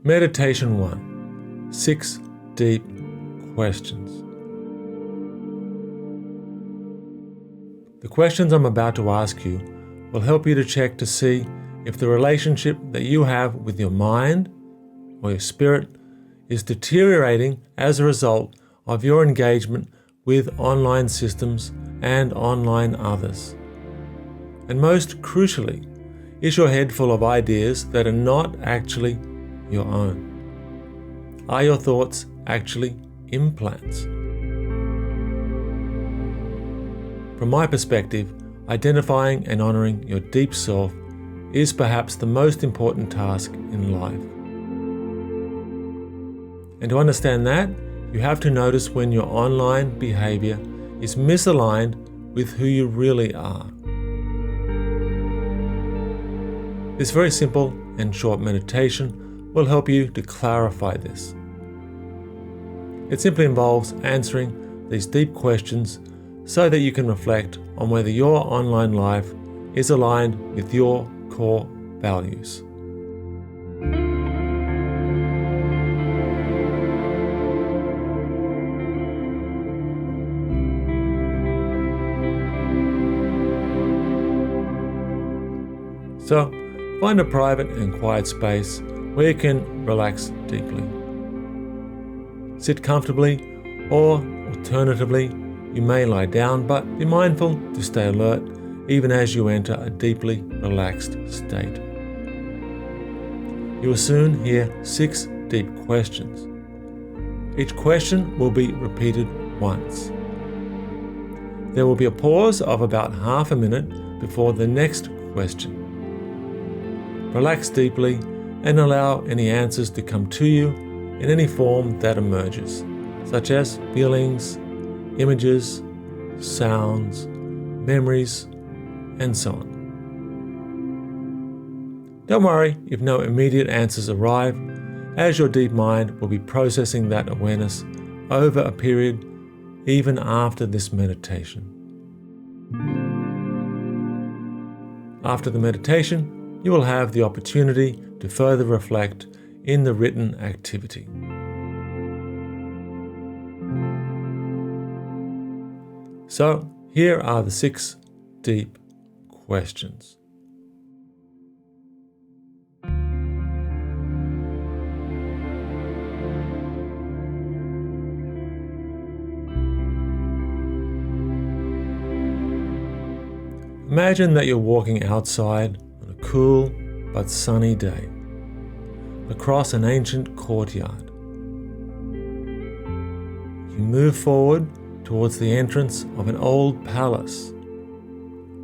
Meditation 1. 6 Deep Questions. The questions I'm about to ask you will help you to check to see if the relationship that you have with your mind or your spirit is deteriorating as a result of your engagement with online systems and online others. And most crucially, is your head full of ideas that are not actually your own? Are your thoughts actually implants? From my perspective, identifying and honoring your deep self is perhaps the most important task in life. And to understand that, you have to notice when your online behavior is misaligned with who you really are. This very simple and short meditation will help you to clarify this. It simply involves answering these deep questions so that you can reflect on whether your online life is aligned with your core values. So, find a private and quiet space where you can relax deeply. Sit comfortably, or alternatively, you may lie down, but be mindful to stay alert even as you enter a deeply relaxed state. You will soon hear 6 deep questions. Each question will be repeated once. There will be a pause of about half a minute before the next question. Relax deeply and allow any answers to come to you in any form that emerges, such as feelings, images, sounds, memories, and so on. Don't worry if no immediate answers arrive, as your deep mind will be processing that awareness over a period even after this meditation. After the meditation, you will have the opportunity to further reflect in the written activity. So, here are the 6 deep questions. Imagine that you're walking outside on a cool but sunny day, across an ancient courtyard. You move forward towards the entrance of an old palace.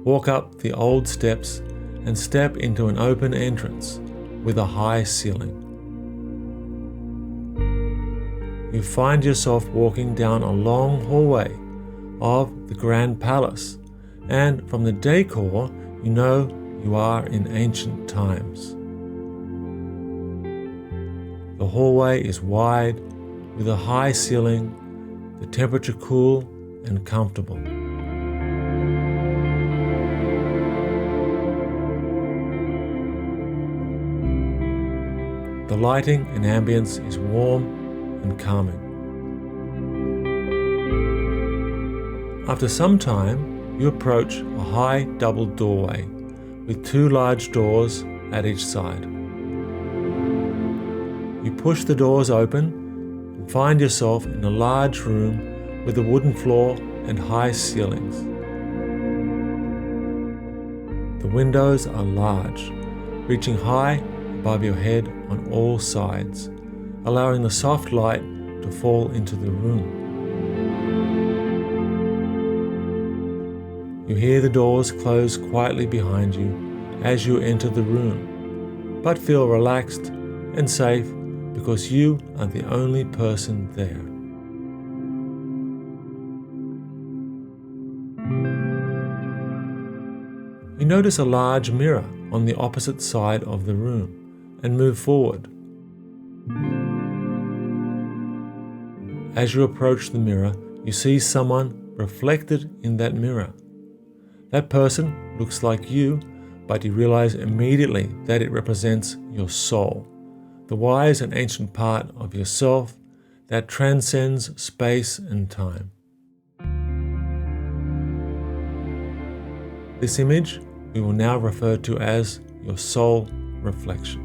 Walk up the old steps and step into an open entrance with a high ceiling. You find yourself walking down a long hallway of the grand palace, and from the decor, you know you are in ancient times. The hallway is wide with a high ceiling, the temperature cool and comfortable. The lighting and ambience is warm and calming. After some time, you approach a high double doorway with 2 large doors at each side. You push the doors open and find yourself in a large room with a wooden floor and high ceilings. The windows are large, reaching high above your head on all sides, allowing the soft light to fall into the room. You hear the doors close quietly behind you as you enter the room, but feel relaxed and safe because you are the only person there. You notice a large mirror on the opposite side of the room and move forward. As you approach the mirror, you see someone reflected in that mirror. That person looks like you, but you realize immediately that it represents your soul, the wise and ancient part of yourself that transcends space and time. This image we will now refer to as your soul reflection.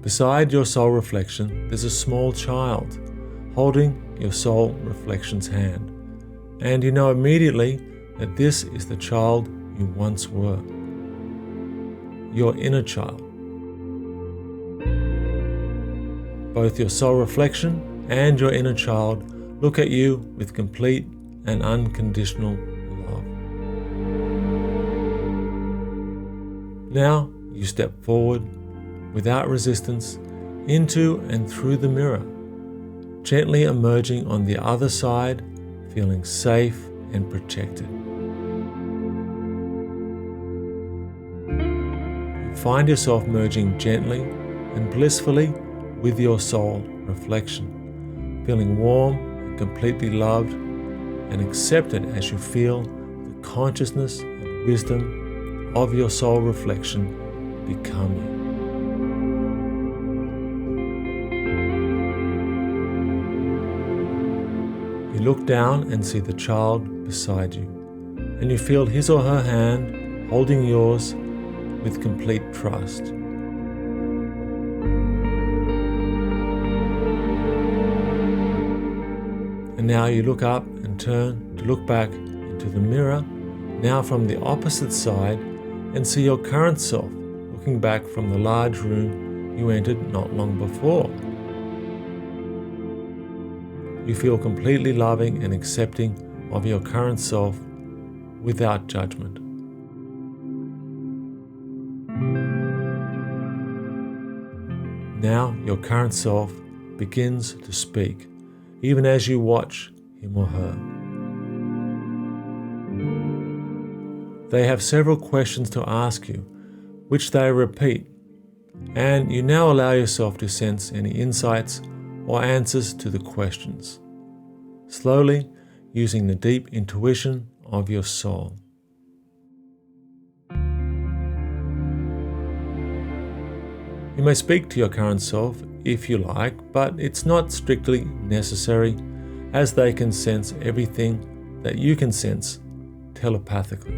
Beside your soul reflection, there's a small child holding your soul reflection's hand, and you know immediately that this is the child you once were, your inner child. Both your soul reflection and your inner child look at you with complete and unconditional love. Now you step forward without resistance into and through the mirror, gently emerging on the other side, feeling safe and protected. You find yourself merging gently and blissfully with your soul reflection, feeling warm and completely loved and accepted as you feel the consciousness and wisdom of your soul reflection become you. You look down and see the child beside you, and you feel his or her hand holding yours with complete trust. And now you look up and turn to look back into the mirror, now from the opposite side, and see your current self looking back from the large room you entered not long before. You feel completely loving and accepting of your current self without judgment. Now your current self begins to speak, even as you watch him or her. They have several questions to ask you, which they repeat, and you now allow yourself to sense any insights or answers to the questions, slowly using the deep intuition of your soul. You may speak to your current self if you like, but it's not strictly necessary, as they can sense everything that you can sense telepathically.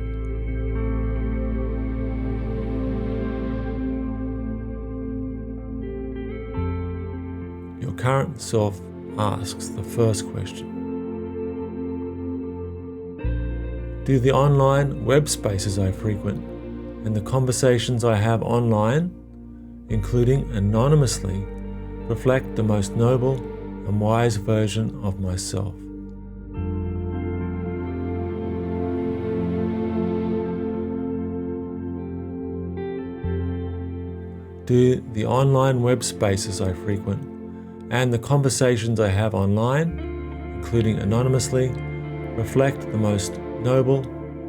Your current self asks the first question. Do the online web spaces I frequent and the conversations I have online, including anonymously, reflect the most noble and wise version of myself? Do the online web spaces I frequent and the conversations I have online, including anonymously, reflect the most noble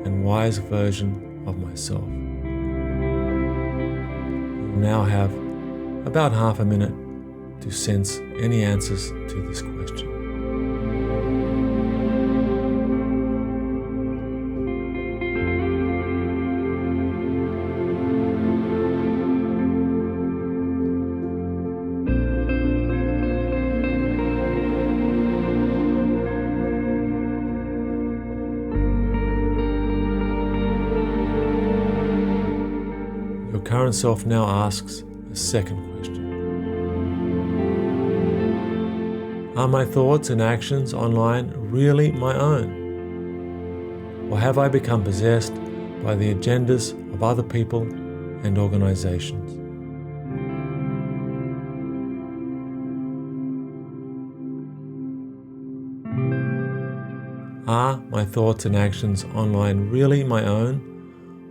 and wise version of myself? You will now have about half a minute to sense any answers to this question. Your current self now asks a second question. Are my thoughts and actions online really my own? Or have I become possessed by the agendas of other people and organizations? Are my thoughts and actions online really my own?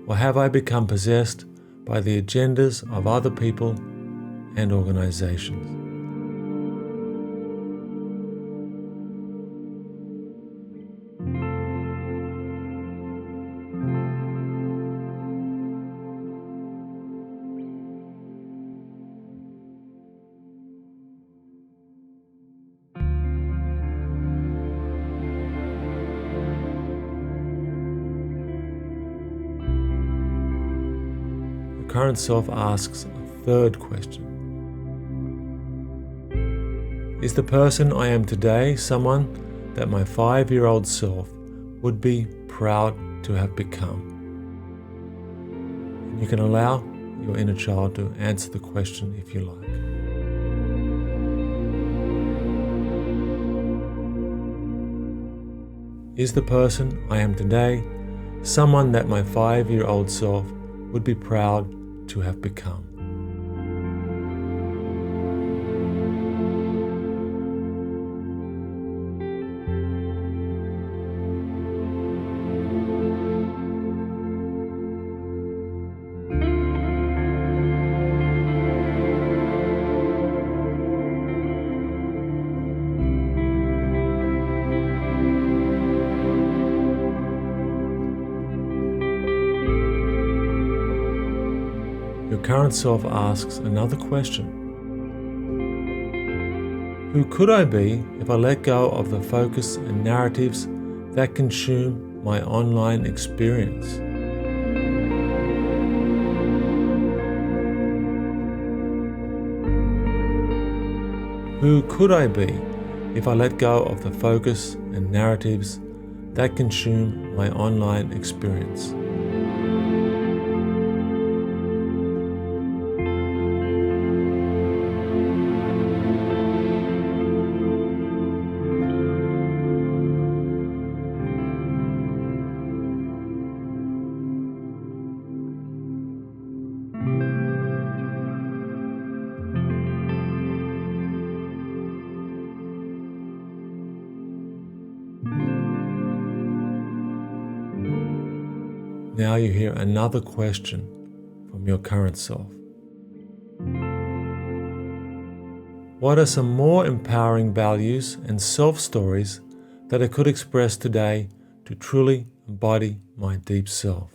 Or have I become possessed by the agendas of other people and organizations? current self asks a third question. Is the person I am today someone that my 5-year-old self would be proud to have become? And you can allow your inner child to answer the question if you like. Is the person I am today someone that my 5-year-old self would be proud to have become? Your current self asks another question. Who could I be if I let go of the focus and narratives that consume my online experience? Who could I be if I let go of the focus and narratives that consume my online experience? Now you hear another question from your current self. What are some more empowering values and self-stories that I could express today to truly embody my deep self?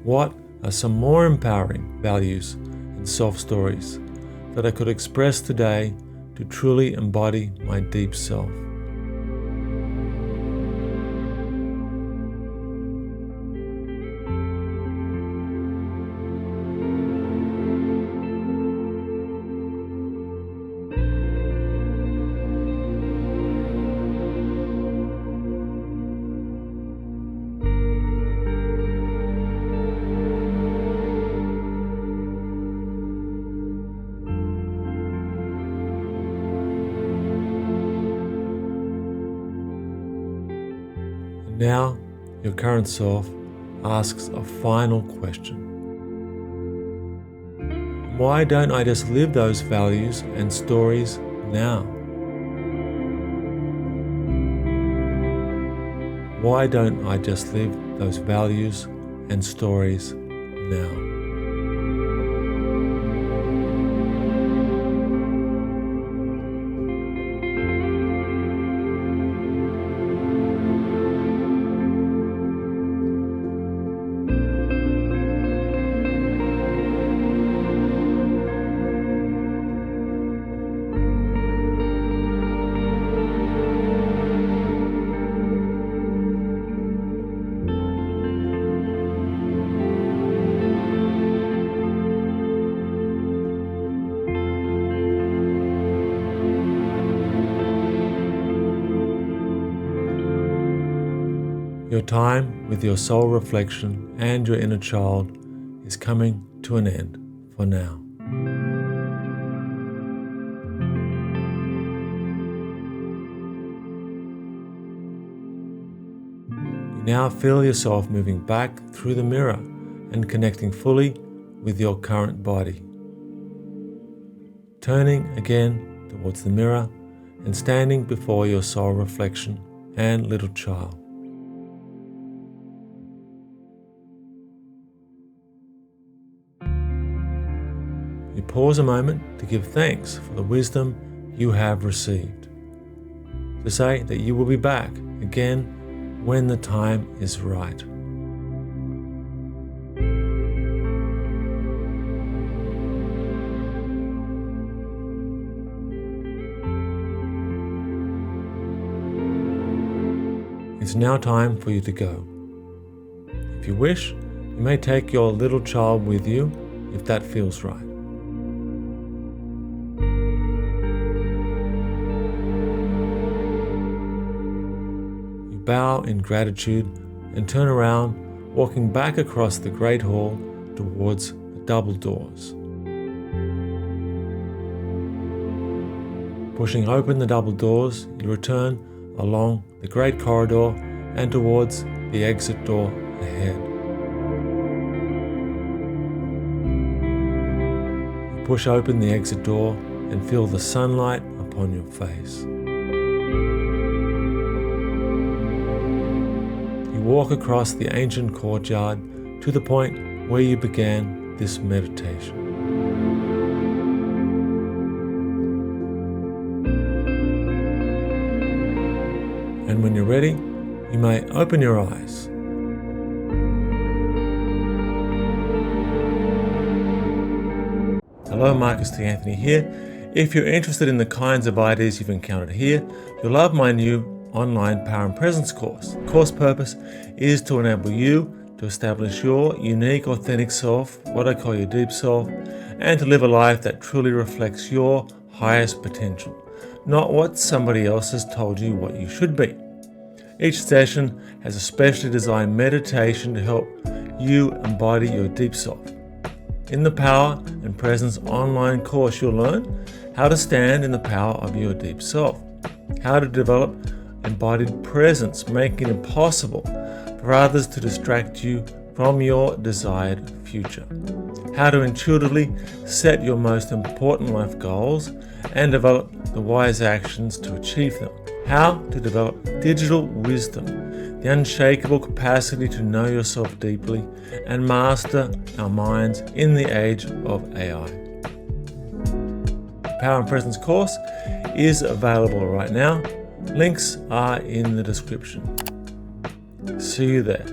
What are some more empowering values and self-stories that I could express today to truly embody my deep self? Now, your current self asks a final question. Why don't I just live those values and stories now? Why don't I just live those values and stories now? Your time with your soul reflection and your inner child is coming to an end for now. You now feel yourself moving back through the mirror and connecting fully with your current body. Turning again towards the mirror and standing before your soul reflection and little child. You pause a moment to give thanks for the wisdom you have received. To say that you will be back again when the time is right. It's now time for you to go. If you wish, you may take your little child with you if that feels right. You bow in gratitude and turn around, walking back across the Great Hall towards the double doors. Pushing open the double doors, you return along the great corridor and towards the exit door ahead. You push open the exit door and feel the sunlight upon your face. You walk across the ancient courtyard to the point where you began this meditation. And when you're ready, you may open your eyes. Hello, Marcus T. Anthony here. If you're interested in the kinds of ideas you've encountered here, you'll love my new online Power and Presence course. The course purpose is to enable you to establish your unique, authentic self, what I call your deep self, and to live a life that truly reflects your highest potential, not what somebody else has told you what you should be. Each session has a specially designed meditation to help you embody your deep self. In the Power and Presence online course, you'll learn how to stand in the power of your deep self, how to develop embodied presence, making it impossible for others to distract you from your desired future, how to intuitively set your most important life goals and develop the wise actions to achieve them, how to develop digital wisdom, the unshakable capacity to know yourself deeply and master our minds in the age of AI. The Power and Presence course is available right now. Links are in the description. See you there.